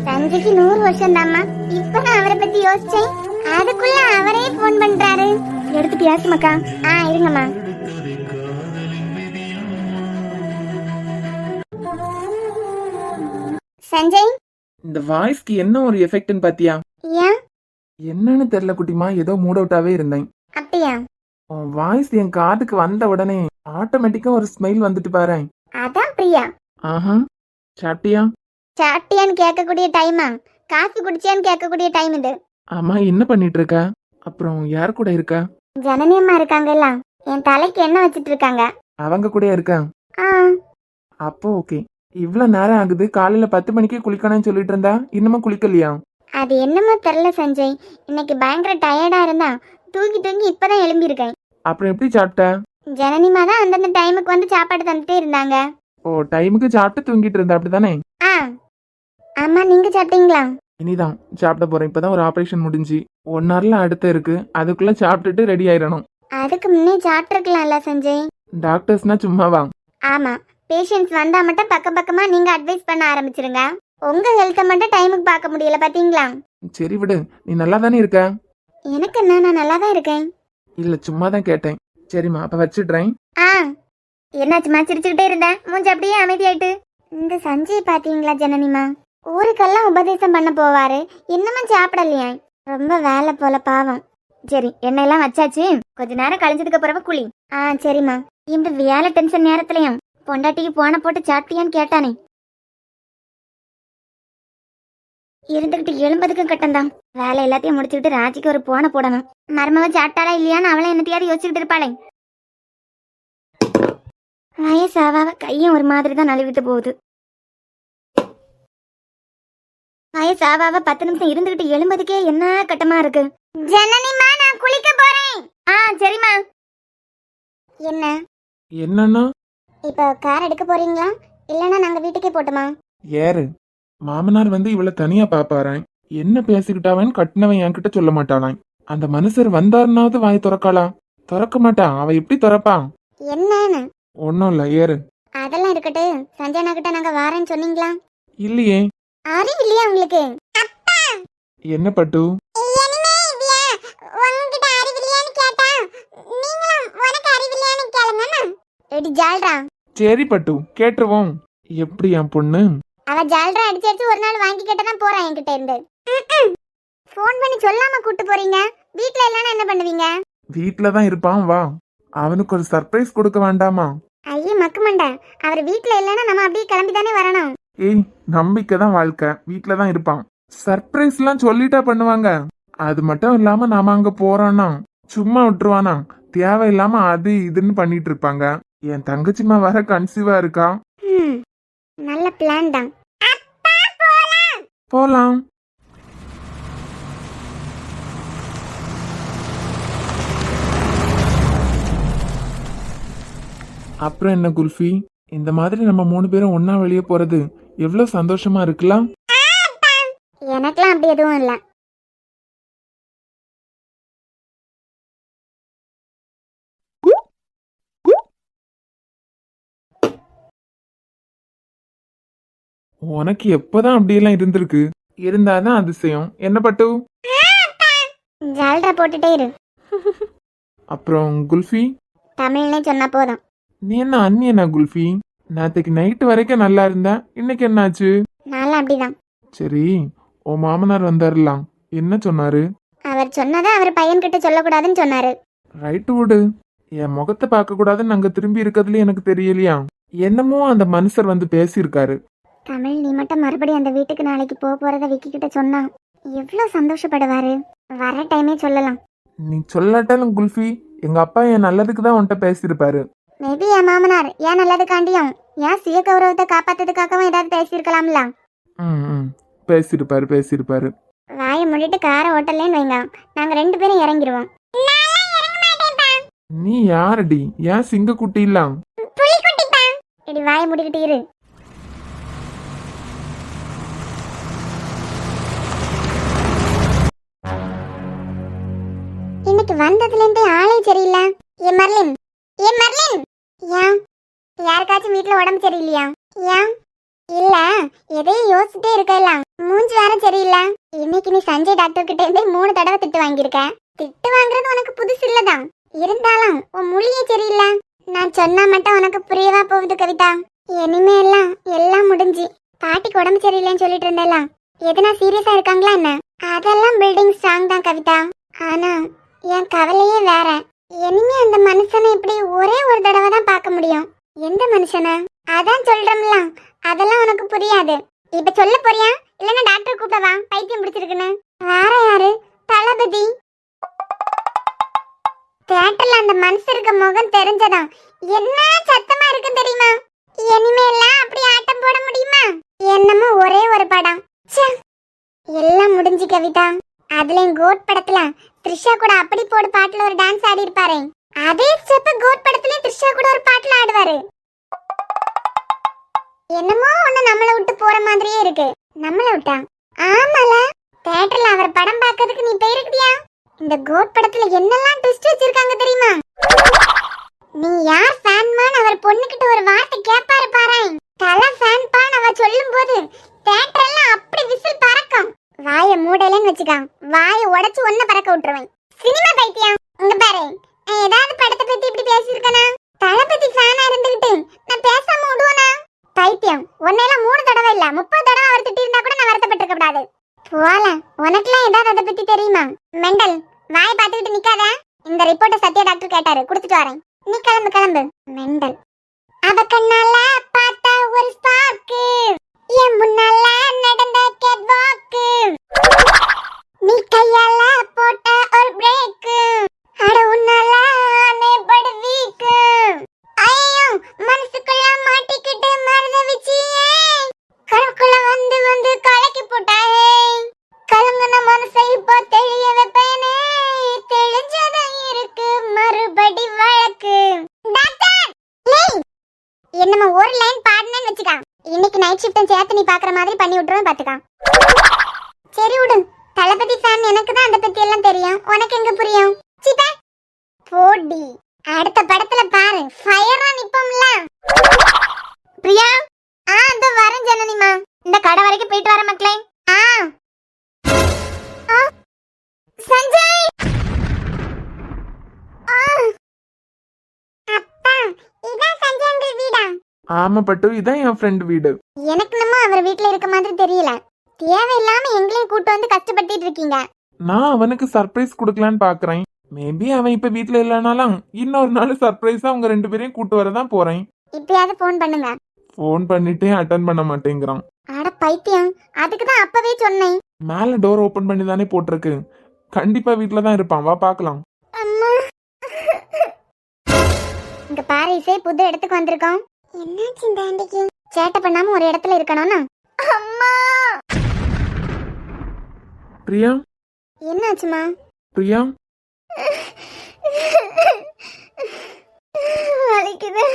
சஞ்சய்க்கு 100 வருஷம் தாம்மா. இப்ப நான் அவரை பத்தி யோசிச்சேன். அதுக்குள்ள அவரே போன் பண்றாரு. எடுத்து பேசுமாக்கா. இருங்கம்மா. சஞ்சய், இந்த வாய்ஸ்க்கு என்ன ஒரு எஃபெக்ட்னு பாத்தியா? ஏன் என்னன்னு தெரியல குட்டிமா, ஏதோ மூட் அவுட்டாவே இருந்தேன். அப்படியா? உன் வாய்ஸ் என் காதுக்கு வந்த உடனே ஆட்டோமேட்டிக்கா ஒரு ஸ்மைல் வந்துட்டு பாரு. அதான் பிரியா. சாப்பிட்டியா? சாப்பிட்டியான்னு கேட்கக்கூடிய டைமா, காஃபி குடிச்சியான்னு கேட்கக்கூடிய டைம் இது. ஆமா, என்ன பண்ணிட்டு இருக்க? அப்புறம் யார் கூட இருக்க? ஜனனி அம்மா இருக்காங்கல்ல, என் தலைக்கு எண்ணெய் வச்சிட்டு இருக்காங்க. அவங்க கூட இருக்க? அப்போ ஓகே. இவ்வளவு நேரம் ஆகுது. காலையில 10 மணிக்கே குளிக்கணும்னு சொல்லிட்டு இருந்தா, இன்னமும் குளிக்கலையா? அது என்னமோ தெரியல சஞ்சய், இன்னைக்கு பயங்கர டயர்டா இருந்தா தூங்கி இப்பதான் எழும்பி இருக்கேன். அப்புறம் எப்படி சாப்பிட்ட? ஜனனிமா தான் அந்தந்த டைமுக்கு வந்து சாப்பாடு தந்துட்டே இருந்தாங்க. ஓ, டைமுக்கு சாப்பிட்டு தூங்கிட்டு இருந்தா அப்படிதானே? ஆமா, நீங்க சாப்பிட்டீங்களா? இனிதான் சாப்பிட போறேன். இப்பதான் ஒரு ஆபரேஷன் முடிஞ்சு 1 hourல அடுத்த இருக்கு. அதுக்குள்ள சாப்பிட்டுட்டு ரெடி ஆயிடணும். அதுக்கு முன்னே சாப்பிட்டுருக்கலாம்ல சஞ்சய். டாக்டர்ஸ்னா சும்மாவா? ஆமா, பேஷண்ட்ஸ் வந்தா மட்டும் பக்கமா நீங்க அட்வைஸ் பண்ண ஆரம்பிச்சிருங்க. உங்க ஹெல்த்தை மட்டும் டைமுக்கு பார்க்க முடியல பாத்தீங்களா? சரி விடு, நீ நல்லா தானே இருக்க? எனக்கு என்ன, நான் நல்லா தான் இருக்கேன். இல்ல, சும்மா தான் கேட்டேன். சரிம்மா, அப்ப வச்சிடுறேன். என்னாச்சுமா சிரிச்சுக்கிட்டே இருந்தேன், மூஞ்சி அப்படியே அமைதியாயிட்டு. இந்த சஞ்சய் பாத்தீங்களா ஜனனிமா, ஊருக்கெல்லாம் உபதேசம் பண்ண போவாரு, இன்னமும் சாப்பிடலையா? ரொம்ப வேலை போல பாவம். சரி எண்ணெயெல்லாம் வச்சாச்சு, கொஞ்ச நேரம் கழிஞ்சதுக்கு பிறகு குளி. சரிம்மா. இந்த வேலை டென்ஷன் நேரத்துலயும் பொண்டாட்டிக்கு போன போட்டு சாப்பிட்டியான்னு கேட்டானே, இருந்துகிட்டு எழும்பதுக்கும் கட்டம்தான். வேலை எல்லாத்தையும் முடிச்சுக்கிட்டு ராஜிக்கு ஒரு போனை போடணும். மருமவ சாப்பிட்டாளா இல்லையான்னு அவளை என்னத்தையாவது யோசிச்சுக்கிட்டு இருப்பாளே. வயசாவாவ கையும் ஒரு மாதிரி தான் நழுவிட்டு போகுது. வயசாவாவ 10 நிமிஷம் இருந்துகிட்டு எழும்பதுக்கே என்ன கட்டமா இருக்கு. ஜனனிமா, நான் குளிக்க போறேன். சரிம்மா. என்ன என்னன்னா இப்போ கார் எடுக்க போறீங்களா இல்லனா நாங்க வீட்டுக்கே போட்டுமா? ஏறு. மாமனார் வந்து இவளை தனியா பாப்பாரான். என்ன பேசிக்கிட்டாவன் கட்டினவன் என்கிட்ட சொல்ல மாட்டாளான். அந்த மனுஷர் வந்தாருனாவது வாய் திறக்கலாம். திறக்க மாட்டான். அவ எப்படி திறப்பான்? என்னன்னு? ஒன்னும் இல்ல, ஏறு. அதெல்லாம் இருக்கட்டு. சஞ்சனா கிட்ட நாங்க வாரேன்னு சொன்னீங்களா? இல்லையே. அறிவு இல்லையா உங்களுக்கு? என்ன பட்டு? சரி பட்டு, கேட்டுருவோம். எப்படி என் பொண்ணு? அவ ஜால்ரா அடிச்சு அடிச்சு ஒரு நாள் வாங்கி கேட்டதான் போறான் என்கிட்ட இருந்து. போன் பண்ணி சொல்லாம கூட்டு போறீங்க. வீட்ல இல்லனா என்ன பண்ணுவீங்க? வீட்ல தான் இருப்பான், வா. அவனுக்கு ஒரு சர்ப்ரைஸ் கொடுக்க வேண்டாமா? ஐயே மக்குமண்டா, அவர் வீட்ல இல்லனா நம்ம அப்படியே கிளம்பி தானே வரணும். ஏய், நம்பிக்கை தான் வாழ்க்கை. வீட்ல தான் இருப்பான். சர்ப்ரைஸ் எல்லாம் சொல்லிட்டா பண்ணுவாங்க. அது மட்டும் இல்லாம நாம அங்க போறோம்னா சும்மா விட்டுருவானா? தேவையில்லாம அது இதுன்னு பண்ணிட்டு இருப்பாங்க. என் தங்கச்சிமா வர கன்சீவா இருக்கா. நல்ல பிளான் தான். போலாம். அப்புறம் என்ன குல்ஃபி, இந்த மாதிரி நம்ம 3 பேரும் ஒன்னா வெளியே போறது எவ்வளவு சந்தோஷமா இருக்கலாம். எனக்கெல்லாம் அப்படி எதுவும் இல்ல. உனக்கு எப்பதான் அப்படியெல்லாம் இருந்திருக்கு. இருந்தாதான் அதிசயம். என்ன பட்டு? ஜால்ரா போட்டுட்டே இரு. அப்புறம் குல்ஃபி, தமிழ்னே சொன்னா போதும். நீ என்ன அண்ணியனா குல்ஃபி? நேற்றுக்கு நைட்டு வரைக்கும் நல்லா இருந்த, இன்னைக்கு என்னாச்சு? நான்லாம் அப்படிதான். சரி, உன் மாமனார் வந்தாருலாம், என்ன சொன்னாரு? அவர் சொன்னதை அவர் பையன்கிட்ட சொல்லக்கூடாதுன்னு சொன்னாரு. ரைட்டு விடு. என் முகத்தை பார்க்க கூடாதுன்னு அங்க திரும்பி இருக்கிறதுல எனக்கு தெரியலையா? என்னமோ அந்த மனுஷர் வந்து பேசியிருக்காரு. தமிழ், நீ மட்டும் மறுபடியும் அந்த வீட்டுக்கு நாளைக்கு போறத விக்கி கிட்ட சொன்னா எவ்வளவு சந்தோஷப்படுவாரு. வர டைமே சொல்லலாம். நீ சொல்லாட்டாலும் குல்ஃபி, எங்க அப்பா என் நல்லதுக்கு தான் உன்கிட்ட பேசியிருப்பாரு. மேபி என் மாமனார் ஏன் நல்லதுக்காண்டியும் ஏன் சுய கௌரவத்தை காப்பாத்ததுக்காகவும் ஏதாவது பேசியிருக்கலாம்ல. பேசியிருப்பாரு. வாயை மூடிட்டு காரை ஓட்டலேன்னு வைங்க, நாங்க 2 பேரும் இறங்கிடுவோம். நீ யாரடி? ஏன் சிங்க குட்டி இல்லாம்? இடி வாயை மூடிக்கிட்டு இரு. இன்னைக்கு வந்ததுல இருந்தே ஆளே சரியில்லை. ஏ மர்லின், ஏன் யாருக்காச்சும் வீட்டுல உடம்பு சரியில்லையா? ஏன் இல்ல, எதையும் யோசிச்சுட்டே இருக்கலாம். மூஞ்சி வேற சரியில்லை. இன்னைக்கு நீ சஞ்சய் டாக்டர் கிட்ட இருந்து 3 தடவை திட்டு வாங்கியிருக்க. திட்டு வாங்குறது உனக்கு புதுசு இல்லதான். இருந்தாலும் உன் மொழியே சரியில்லை. நான் சொன்னா மட்டும் உனக்கு புரியவா போகுது கவிதா? இனிமே எல்லாம் முடிஞ்சு. பாட்டிக்கு உடம்பு சரியில்லைன்னு சொல்லிட்டு இருந்தேலாம், எதுனா சீரியஸா இருக்காங்களா என்ன? அதெல்லாம் பில்டிங் ஸ்ட்ராங் தான் கவிதா. ஆனா என் கவலையே வேற. இனிமே அந்த மனுஷனை இப்படி ஒரே ஒரு தடவை தான் பார்க்க முடியும். எந்த மனுஷனை? அதான் சொல்றோம்ல, அதெல்லாம் உனக்கு புரியாது. இப்ப சொல்ல போறியா இல்லன்னா டாக்டர் கூப்பிடவா? பைத்தியம் பிடிச்சிருக்குன்னு. வேற யாரு? தளபதி. தியேட்டர்ல அந்த மனுஷருக்கு முகம் தெரிஞ்சதா என்ன சத்தமா இருக்கு தெரியுமா? இனிமே எல்லாம் அப்படி ஆட்டம் போட முடியுமா? என்னமோ ஒரே ஒரு படம். எல்லாம் முடிஞ்சு கவிதா. அதுலயும் கோட் படத்துல த்ரிஷா கூட அப்படி போடு பாட்டுல ஒரு டான்ஸ் ஆடி இருப்பாரு. அதே ஸ்டெப் கோட் படத்துலயும் த்ரிஷா கூட ஒரு பாட்டுல ஆடுவாரு. என்னமோ ஒண்ணு நம்மள விட்டு போற மாதிரியே இருக்கு. நம்மள விட்டா? ஆமால, தியேட்டர்ல அவர் படம் பார்க்கிறதுக்கு நீ போயிருக்கியா? இந்த கோட் படத்துல என்னெல்லாம் ட்விஸ்ட் வச்சிருக்காங்க தெரியுமா? நீ யார் ஃபேன் மான் அவர் பொண்ணுகிட்ட ஒரு வார்த்தை கேட்பாரு பாரு. தல ஃபேன் பான் அவ சொல்லும்போது தியேட்டர்ல அப்படி விசில் பறக்கும். வாயை மூடலன்னு வச்சுக்கா, வாயை உடைச்சு ஒன்ன பறக்க விட்டுருவேன். சினிமா பைத்தியம். இங்க பாரு, நான் ஏதாவது படத்தை பத்தி இப்படி பேசியிருக்கேனா? தளபதி ஃபேனா இருந்துகிட்டு நான் பேசாம விடுவேனா? பைத்தியம், உன்னையெல்லாம் 3 தடவை இல்ல 30 தடவை அவர் திட்டி இருந்தா கூட நான் வருத்தப்பட்டிருக்க கூடாது. போல, உனக்குலாம் ஏதாவது அதை பத்தி தெரியுமா? மெண்டல், வாயை பார்த்துக்கிட்டு நிக்காத. இந்த ரிப்போர்ட்டை சத்யா டாக்டர் கேட்டாரு, கொடுத்துட்டு வரேன். நீ கிளம்பு கிளம்பு. மெண்டல். அவ கண்ணால பார்த்தா ஒரு ஸ்பார்க்கு, என் முன்னால நடந்த கேட்வாக்கு, நீ கையால போட்ட ஒரு பிரேக்கு, அட உன்னால ஆனே படு வீக்கு. ஐயோ மனசுக்குள்ள மாட்டிக்கிட்டு மறந்த வச்சியே, கருக்குள்ள வந்து வந்து கலக்கி போட்டாயே, கலங்குன மனசை இப்போ தெளிய வைப்பேனே, தெளிஞ்சதான் இருக்கு மறுபடி வழக்கு. டாக்டர் என்னமா ஒரு லைன் பாடுனேன்னு வச்சுக்கா, இன்னைக்கு நைட் ஷிஃப்ட் சேர்த்து நீ பாக்குற மாதிரி பண்ணி விட்டுருவேன் பாத்துக்கா. சரி விடு, தளபதி ஃபேன் எனக்கு தான் அதை பத்தி எல்லாம் தெரியும், உனக்கு எங்க புரியும்? சீப்பா போடி, அடுத்த படத்துல பாரு ஃபயரா நிப்போம்ல. பிரியா அந்த வரேன் ஜனனிமா, இந்த கடை வரைக்கும் போயிட்டு வர மக்களே. சஞ்சய் அப்பா, இதான் சஞ்சய் அங்கிள் வீடா? ஆமா பட்டு, இதான் என் ஃப்ரெண்ட் வீடு. எனக்கு நம்ம அவர் வீட்ல இருக்க மாதிரி தெரியல, தேவையில்லாம எங்களையும் கூட்டு வந்து கஷ்டப்படுத்திட்டு இருக்கீங்க. நான் அவனுக்கு சர்ப்ரைஸ் கொடுக்கலான்னு பாக்குறேன். மேபி அவன் இப்ப வீட்ல இல்லனாலும் இன்னொரு நாள் சர்ப்ரைஸா அவங்க 2 பேரையும் கூட்டு வரதான் போறேன். இப்பயாவது போன் பண்ணுங்க. போன் பண்ணிட்டே அட்டன் பண்ண மாட்டேங்கிறான். அட பைத்தியம், அதுக்கு தான் அப்பவே சொன்னேன். மேல டோர் ஓபன் பண்ணி தானே போட்டிருக்கு, கண்டிப்பா வீட்ல தான் இருப்பான், வா பாக்கலாம். அம்மா இங்க பாரிஸே புது இடத்துக்கு வந்திருக்கோம். என்னாச்சு இந்த ஆண்டிக்கு? சேட்டை பண்ணாம ஒரு இடத்துல இருக்கணும்னா? அம்மா பிரியா, என்னாச்சுமா? பிரியா வலிக்குது.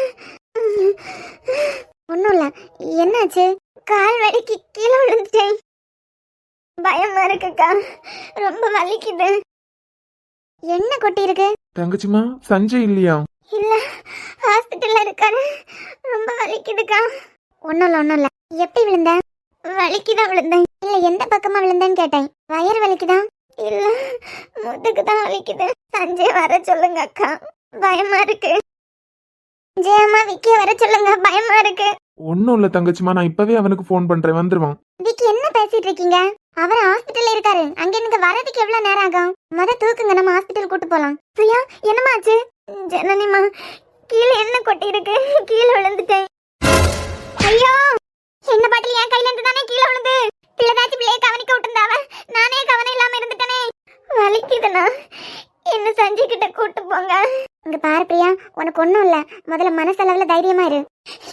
ஒண்ணும் இல்ல, என்னாச்சு? கால் வலிக்கு கீழே விழுந்துட்டேன், பயமா இருக்குக்கா, ரொம்ப வலிக்குது. என்ன கொட்டி இருக்கு? தங்கச்சிமா சஞ்சய் இல்லையா? இல்ல, ஹாஸ்பிட்டல்ல இருக்காரு, ரொம்ப வலிக்குதுக்கா. ஒண்ணும் இல்ல. எப்படி விழுந்த? வலிக்குதான் விழுந்தேன். இல்ல எந்த பக்கமா விழுந்தேன்னு கேட்டேன். வயிறு வலிக்குதா? இல்ல முதுகு தான் வலிக்குது. சஞ்சய் வர சொல்லுங்க அக்கா, பயமா இருக்கு. ஜெயம்மா விக்கிய வர சொல்லுங்க, பயமா இருக்கு. ஒன்னும் இல்ல தங்கச்சிமா, நான் இப்பவே அவனுக்கு போன் பண்றேன், வந்துருவான். விக்கி என்ன பேசிட்டு இருக்கீங்க? அவர் ஹாஸ்பிட்டல்ல இருக்காரு, அங்க இருந்து வரதுக்கு எவ்வளவு நேரம் ஆகும்? மொத தூக்குங்க, நம்ம ஹாஸ்பிட்டல் கூட்டு போலாம். பிரியா என்னமாச்சு? ஜனனிமா கீழே என்ன கொட்டி இருக்கு, கீழே விழுந்துட்டேன். ஐயோ என்ன பாட்டில் என் கையில இருந்து தானே கீழே விழுந்து, பிள்ளைதாச்சி பிள்ளைய கவனிக்க விட்டுருந்தாவ, நானே கவனம் இல்லாம இருந்துட்டேனே, வலிக்குதுண்ணா, என்ன சஞ்சய் கிட்ட கூட்டு போங்க. இங்க பாரு பிரியா, உனக்கு ஒண்ணும் இல்ல, முதல்ல மனசளவுல தைரியமா இரு.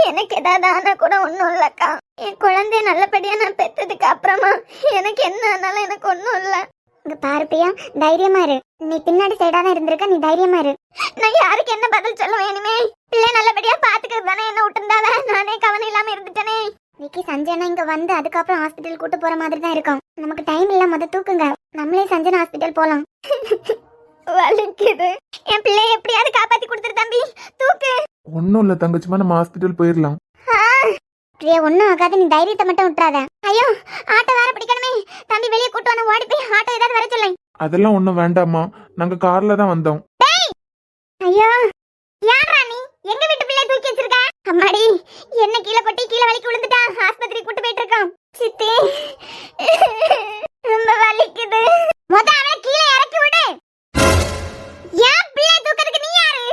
எனக்கு ஏதாவது ஆனா கூட ஒண்ணும் இல்லக்கா, என் குழந்தைய நல்லபடியா நான் பெற்றதுக்கு அப்புறமா எனக்கு என்ன ஆனாலும் எனக்கு ஒண்ணும் இல்ல. இங்க பாரு பிரியா, தைரியமா இரு, நீ பின்னாடி சைடா தான் இருந்திருக்க, நீ தைரியமா இரு. நான் யாருக்கு என்ன பதில் சொல்லுவேன் இனிமே? பிள்ளை நல்லபடியா பாத்துக்கிறது தானே என்ன விட்டுருந்தாவ, நானே கவனம் இல்லாம இருந்துட்டேனே. விக்கி சஞ்சனா இங்க வந்து அதுக்கப்புறம் ஹாஸ்பிட்டல் கூட்டு போற மாதிரி தான் இருக்கும், நமக்கு டைம் இல்ல, மொத தூக்குங்க, நம்மளே சஞ்சனா ஹாஸ்பிட்டல் போலாம். வலிக்குது, என் பிள்ளைய எப்படியாவது காப்பாத்தி கொடுத்துரு தம்பி, தூக்கு. ஒன்னும் இல்ல தங்கச்சிமா, நம்ம ஹாஸ்பிட்டல் போயிடலாம். பிரியா ஒன்னும் ஆகாது, நீ தைரியத்தை மட்டும் விட்டுறாத. ஐயோ ஆட்டோ வேற பிடிக்கணுமே, தம்பி வெளியே கூட்டு வந்து ஓடி போய் ஆட்டோ ஏதாவது வர சொல்லேன். அதெல்லாம் ஒண்ணும் வேண்டாமா, நாங்க கார்ல தான் வந்தோம். ஐயோ யாரா நீ, எங்க வீட்டு பிள்ளை தூக்கி வச்சிருக்க? அம்மாடி என்ன கீழே கொட்டி கீழே வலிக்கு விழுந்துட்டா, ஆஸ்பத்திரி கூட்டு போயிட்டு இருக்கோம். சித்தி ரொம்ப வலிக்குது, மொத அவளை கீழே இறக்கி விடு. ஏன் பிள்ளை தூக்கிறதுக்கு நீ யாரு?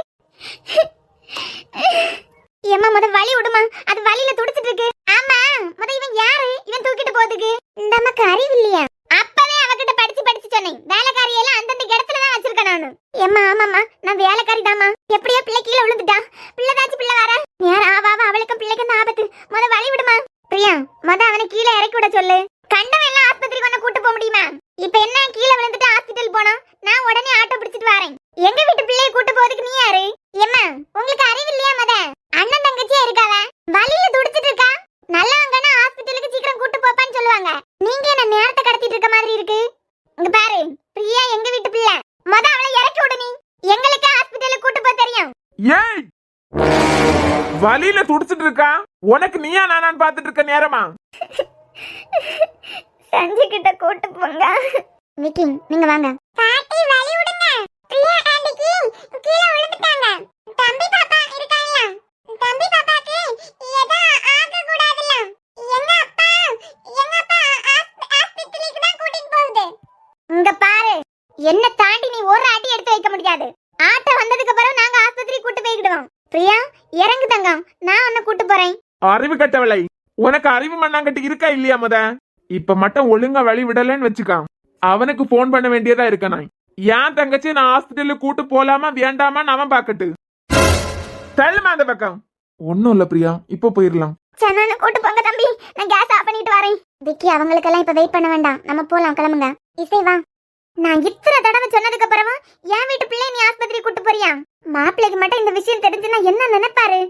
ஏம்மா முத வலி விடுமா, அது வலியில துடிச்சிட்டு இருக்கு. ஆமா முத இவன் யாரு, இவன் தூக்கிட்டு போறதுக்கு? இந்த அம்மாக்கு அறிவு இல்லையா? அப்பவே அவகிட்ட படிச்சு சொன்னேன், வேலைக்காரி எல்லாம் அந்தந்த இடத்துல தான் வச்சிருக்கேன் நானு. ஏம்மா ஆமாம்மா, நான் வேலைக்காரி தாமா, எப்படியோ பிள்ளை கீழே விழுந்துட்டா, பிள்ளைதாச்சு பிள்ளை வர நேரம் ஆவாவா, அவளுக்கும் பிள்ளைக்கு ஆபத்து, முத வலி விடுமா. பிரியா முத அவனை கீழே இறக்கி விட சொல்லு, கண்டவன் எல்லாம் ஆஸ்பத்திரி கொண்டு கூட்டு போக முடியுமா? இப்ப என்ன கீழே விழுந்துட்டு ஹாஸ்பிட்டல் போனோம், நான் உடனே ஆட்டோ பிடிச்சிட்டு வரேன். எங்க வீட்டு பிள்ளையை கூட்டு போறதுக்கு நீ யாரு? ஏம்மா உங்களுக்கு அறிவு இல்லையா? மத அண்ணன் தங்கச்சியா இருக்காவ, வலியில துடிச்சிட்டு இருக்கா, நல்லவங்கன்னா ஹாஸ்பிட்டலுக்கு சீக்கிரம் கூட்டு போப்பான்னு சொல்லுவாங்க, நீங்க என்ன நேரத்தை கடத்திட்டு இருக்க மாதிரி இருக்கு. இங்க பாரு பிரியா எங்க வீட்டு பிள்ளை, மொத அவளை இறக்கி விடு, நீ எங்களுக்கு ஹாஸ்பிட்டலுக்கு கூட்டு போக தெரியும். ஏய் வலியில துடிச்சிட்டு இருக்கா, உனக்கு நீயா நானான்னு பாத்துட்டு இருக்க நேரமா? சஞ்சய் கிட்ட கூட்டு போங்க. விக்கி நீங்க வாங்க. பாட்டி வலி விடுங்க, பிரியா ஆண்டிக்கு கீழ விழுந்துட்டாங்க. தம்பி பாப்பா இருக்காங்களா? தம்பி பாப்பாக்கு ஏதா ஆக கூடாதுல, எங்க அப்பா ஆஸ்பத்திரிக்கு தான் கூட்டிட்டு போகுது. இங்க பாரு என்ன தாண்டி நீ ஒரு அடி எடுத்து வைக்க முடியாது. ஆட்டோ வந்ததுக்கு அப்புறம் நாங்க ஆஸ்பத்திரி கூட்டு போய்க்கிடுவோம். பிரியா இறங்கு தங்கம், நான் உன்னை கூட்டு போறேன். அறிவு கட்டவளை, உனக்கு அறிவு மண்ணாங்கட்டி இருக்கா இல்லையா? இப்ப மட்டும் ஒழுங்கா வழி விடலன்னு வச்சுக்கான், அவனுக்கு போன் பண்ண வேண்டியதா இருக்க. நான் ஏன் தங்கச்சி நான் ஹாஸ்பிட்டலுக்கு கூட்டு போலாமா வேண்டாமான்னு அவன் பாக்கட்டு. தள்ளுமா அந்த பக்கம். ஒன்னும் இல்ல பிரியா, இப்ப போயிடலாம். சனான கூட்டு போங்க தம்பி, நான் கேஸ் ஆஃப் பண்ணிட்டு வரேன். விக்கி அவங்களுக்கெல்லாம் இப்ப வெயிட் பண்ண வேண்டாம், நம்ம போலாம், கிளம்புங்க. இசை வா. நான் இத்தனை தடவை சொன்னதுக்கு அப்புறமா என் வீட்டு பிள்ளை நீ ஆஸ்பத்திரி கூட்டு போறியா? மாப்பிள்ளைக்கு மட்டும் இந்த விஷயம் தெரிஞ்சுன்னா என்ன நினைப்பாரு?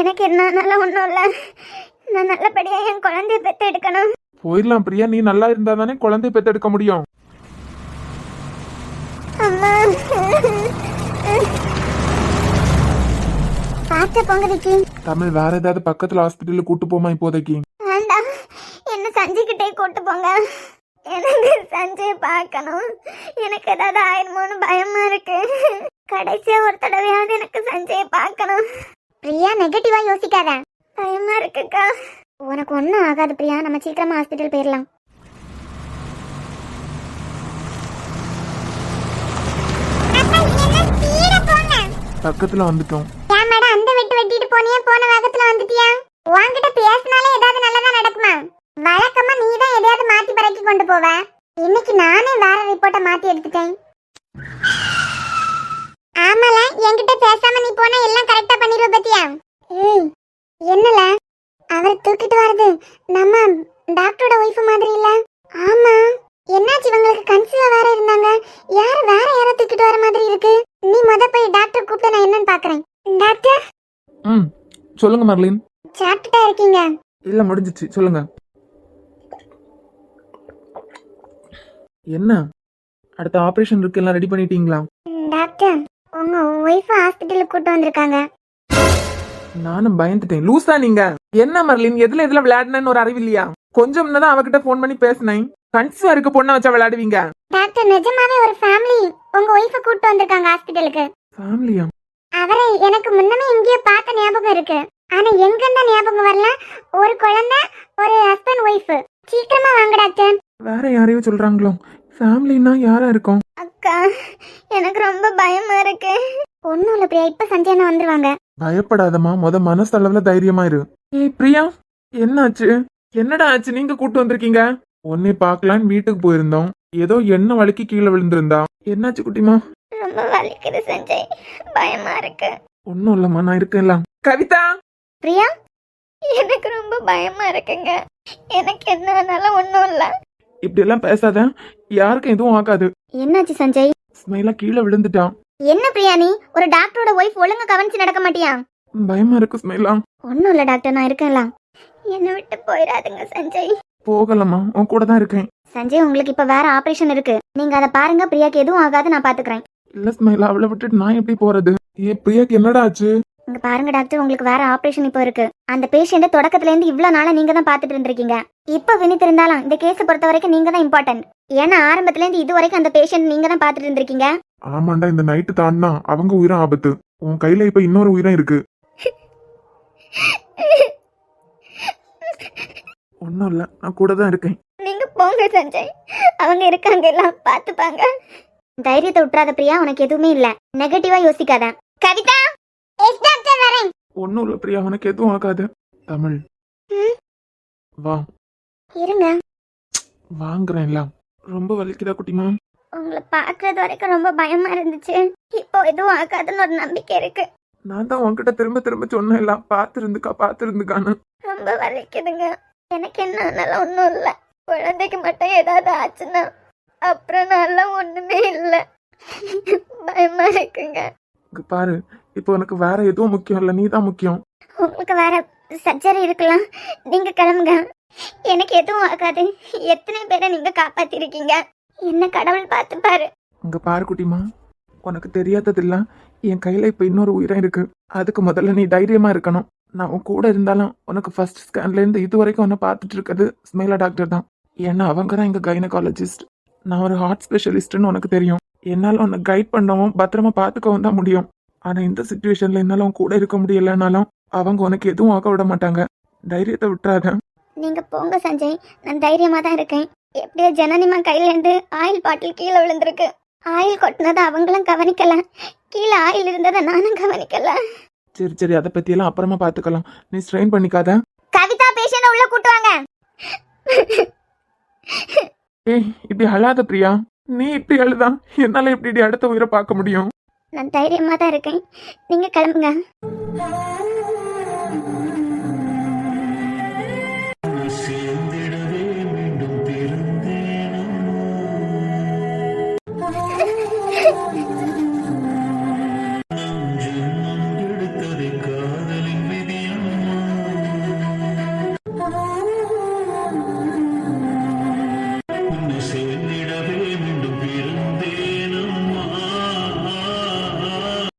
எனக்கு என்ன ஒண்ணும் இல்ல, நான் நல்லபடியா என் குழந்தைய பெத்து எடுக்கணும். போயிடலாம் பிரியா, நீ நல்லா இருந்தா தானே குழந்தை பெத்தெடுக்க முடியும். அம்மா பாத்த போங்க விக்கி. தமிழ் வேற ஏதாவது பக்கத்துல ஹாஸ்பிட்டலுக்கு கூட்டு போமா இப்போதைக்கு? வேண்டாம், என்ன சஞ்சய்கிட்டே கூட்டு போங்க. எனக்கு சஞ்சய் பார்க்கணும். எனக்கு ஏதாவது ஆயிருமோன்னு பயமா இருக்கு. கடைசியா ஒரு தடவையாவது எனக்கு சஞ்சயை பார்க்கணும். பிரியா நெகட்டிவா யோசிக்காத, பயமா இருக்குக்கா. உனக்கு ஒன்றும் ஆகாது பிரியா, நம்ம சீக்கிரமா ஹாஸ்பிட்டல் போயிடலாம். பக்கத்துல வந்துட்டோம். ஏன் மேடம் அந்த வெட்டிட்டு போனியா? போன வேகத்துல வந்துட்டியா? உன்கிட்ட பேசினாலே ஏதாவது நல்லதா நடக்குமா? வழக்கமா நீ தான் எதையாவது மாத்தி பறக்கி கொண்டு போவ. இன்னைக்கு நானே வேற ரிப்போர்ட்டை மாத்தி எடுத்துட்டேன். ஆமால, என்கிட்ட பேசாம நீ போனா எல்லாம் கரெக்டா பண்ணிடுவ பத்தியா? ஏய் என்னல அவரை தூக்கிட்டு வரது நம்ம டாக்டரோட ஒய்ஃப் மாதிரி இல்ல? ஆமா, என்னாச்சு? இவங்களுக்கு கன்சீவா வேற இருந்தாங்க, யாரு வேற யாரோ தூக்கிட்டு வர மாதிரி இருக்கு. நீ போய் டாக்டர் கூப்பிட்டு நான் என்னன்னு பாக்குறேன். டாக்டர். சொல்லுங்க மர்லின். சாப்பிட்டுட்டா இருக்கீங்க? இல்ல முடிஞ்சிச்சு, சொல்லுங்க. என்ன அடுத்த ஆபரேஷன் இருக்கு, எல்லாம் ரெடி பண்ணிட்டீங்களா? டாக்டர் உங்க ஒய்ஃப் ஹாஸ்பிடலுக்கு கூட்டு வந்திருக்காங்க. நானும் பயந்துட்டேன். லூசா நீங்க? என்ன மர்லின், எதுல விளையாடுனேன்னு ஒரு அறிவு இல்லையா? கொஞ்சம் தான் அவகிட்ட போன் பண்ணி பேசினேன். கன்சீவா இருக்க பொண்ணை வச்சா விளையாடுவீங்க? டாக்டர் நிஜமாவே ஒரு ஃபேமிலி உங்க ஒய்ஃபை கூட்டு வந்திருக்காங்க ஹாஸ்பிடலுக்கு. ஃபேமிலியா? அவரை எனக்கு முன்னமே எங்கேயோ பார்த்த ஞாபகம் இருக்கு, ஆனா எங்கன்னு ஞாபகம் வரல. ஒரு குழந்தை, ஒரு ஹஸ்பண்ட் ஒய்ஃப். சீக்கிரமா வாங்க டாக்டர். வேற யாரையோ சொல்றாங்களோ? ஃபேமிலினா யாரா இருக்கும்? அக்கா எனக்கு ரொம்ப பயமா இருக்கு. ஒண்ணும் இல்ல பிரியா, இப்ப சஞ்சயனா வந்துருவாங்க. பயப்படாதமா, மனசளவுல தைரியமா இரு. ஏய் பிரியா, என்னாச்சு? என்னடா ஆச்சு? நீங்க கூட்டு வந்திருக்கீங்க? உன்னை பார்க்கலான்னு வீட்டுக்கு போயிருந்தோம், ஏதோ எண்ணெய் வலிக்கு கீழே விழுந்திருந்தா. என்னாச்சு குட்டிமா? ரொம்ப வலிக்குது சஞ்சய், பயமா இருக்கு. ஒன்னும் இல்லம்மா, நான் இருக்கேன்ல. கவிதா. பிரியா எனக்கு ரொம்ப பயமா இருக்குங்க. எனக்கு என்னாலும் ஒண்ணும் இல்ல. இப்படி எல்லாம் பேசாத, யாருக்கும் எதுவும் ஆகாது. என்னாச்சு சஞ்சய்? ஸ்மைலா கீழே விழுந்துட்டான். என்ன பிரியா நீ ஒரு டாக்டரோட ஒய்ஃப் ஒழுங்கா கவனிச்சு நடக்க மாட்டியா? பயமா இருக்கு ஸ்மைலா. ஒண்ணும் இல்ல டாக்டர், நான் இருக்கேன்ல. என்ன விட்டு போயிடாதுங்க சஞ்சய். போகலம்மா, உன் கூட தான் இருக்கேன். சஞ்சய் உங்களுக்கு இப்ப வேற ஆபரேஷன் இருக்கு, நீங்க அதை பாருங்க. பிரியாக்கு எதுவும் ஆகாது, நான் பாத்துக்கிறேன். இல்ல ஸ்மைலா, அவளை விட்டுட்டு நான் எப்படி போறது? பிரியாக்கு என்னடா ஆச்சு? இங்க பாருங்க டாக்டர், உங்களுக்கு வேற ஆபரேஷன் இப்போ இருக்கு. அந்த பேஷண்ட தொடக்கத்துல இருந்து இவ்வளவு நாளா நீங்க தான் பாத்துட்டு இருந்திருக்கீங்க. இப்ப வினித் இருந்தாலும் இந்த கேஸ பொறுத்த வரைக்கும் நீங்க தான் இம்பார்ட்டன்ட். ஏன்னா ஆரம்பத்துல இருந்து இது வரைக்கும் அந்த பேஷண்ட் நீங்க தான் பாத்துட்டு இருந்திருக்கீங்க. ஆமாண்டா, இந்த நைட்டு தாண்டா அவங்க உயிரும் ஆபத்து. உன் கையில இப்ப இன்னொரு உயிரும் இருக்கு. ஒன்னும் இல்ல, நான் கூட தான் இருக்கேன். நீங்க போங்க சஞ்சய், அவங்க இருக்காங்க, எல்லாம் பாத்துப்பாங்க. தைரியத்தை விட்டுறாத பிரியா, உனக்கு எதுவுமே இல்ல. நெகட்டிவா யோசிக்காத. கவிதா. எஸ் டாக்டர் வரேன். ஒன்னும் இல்ல பிரியா, உனக்கு எதுவும் ஆகாது. தமிழ் வா. இருங்க வாங்குறேன்ல. ரொம்ப வலிக்குதா குட்டிமா? உங்களை பாக்குறது வரைக்கும் ரொம்ப பயமா இருந்துச்சு, இப்போ எதுவும் ஆகாதுன்னு ஒரு நம்பிக்கை இருக்கு. நான் தான் உன்கிட்ட திரும்ப திரும்ப சொன்னேன், எல்லாம் பாத்துருந்துக்கான்னு. ரொம்ப வலிக்குதுங்க. எனக்கு என்ன ஆனாலும் ஒன்றும் இல்லை. குழந்தைக்கு மட்டும் ஏதாவது ஆச்சுன்னா அப்புறம் நல்லா ஒண்ணுமே இல்லை. பயமா இருக்குங்க. பாரு, இப்போ உனக்கு வேற எதுவும் முக்கியம் இல்ல, நீ தான் முக்கியம். உங்களுக்கு வேற சர்ஜரி இருக்கலாம், நீங்க கிளம்புங்க. எனக்கு எதுவும் ஆகாது. எத்தனை பேரை நீங்க காப்பாத்திருக்கீங்க, என்ன கடவுள் பார்த்து பாரு. இங்க பாரு குட்டிமா, உனக்கு தெரியாதது இல்ல, என் கையில இப்ப இன்னொரு உயிரம் இருக்கு. அதுக்கு முதல்ல நீ தைரியமா இருக்கணும். நான் உன் கூட இருந்தாலும் உனக்கு ஃபர்ஸ்ட் ஸ்கேன்ல இருந்து இது வரைக்கும் உன்னை பார்த்துட்டு இருக்கிறது ஸ்மைலா டாக்டர் தான். ஏன்னா அவங்க தான் எங்க கைனகாலஜிஸ்ட். நான் ஒரு ஹார்ட் ஸ்பெஷலிஸ்ட்னு உனக்கு தெரியும். என்னால உன்னை கைட் பண்ணவும் பத்திரமா பாத்துக்கவும் தான் முடியும். ஆனா இந்த சிச்சுவேஷன்ல என்னால உன் கூட இருக்க முடியலனாலும் அவங்க உனக்கு எதுவும் ஆக விட மாட்டாங்க. தைரியத்தை விட்டுறாத. நீங்க போங்க சஞ்சய், நான் தைரியமா தான் இருக்கேன். எப்படியோ ஜனனிமா கையில இருந்து ஆயில் பாட்டில் கீழே விழுந்திருக்கு, ஆயில் கொட்டினதை அவங்களும் கவனிக்கல, கீழே ஆயில் இருந்ததை நானும் கவனிக்கல. சரி சரி, அதை பத்தியெல்லாம் அப்புறமா பாத்துக்கலாம். நீ ஸ்ட்ரெயின் பண்ணிக்காத. கவிதா பேஷண்ட் உள்ள கூட்டுவாங்க. ஏய், இப்படி அழாத பிரியா. நீ இப்படி அழுதா என்னால எப்படி அடுத்த உயிரை பார்க்க முடியும்? நான் தைரியமா தான் இருக்கேன், நீங்க கிளம்புங்க.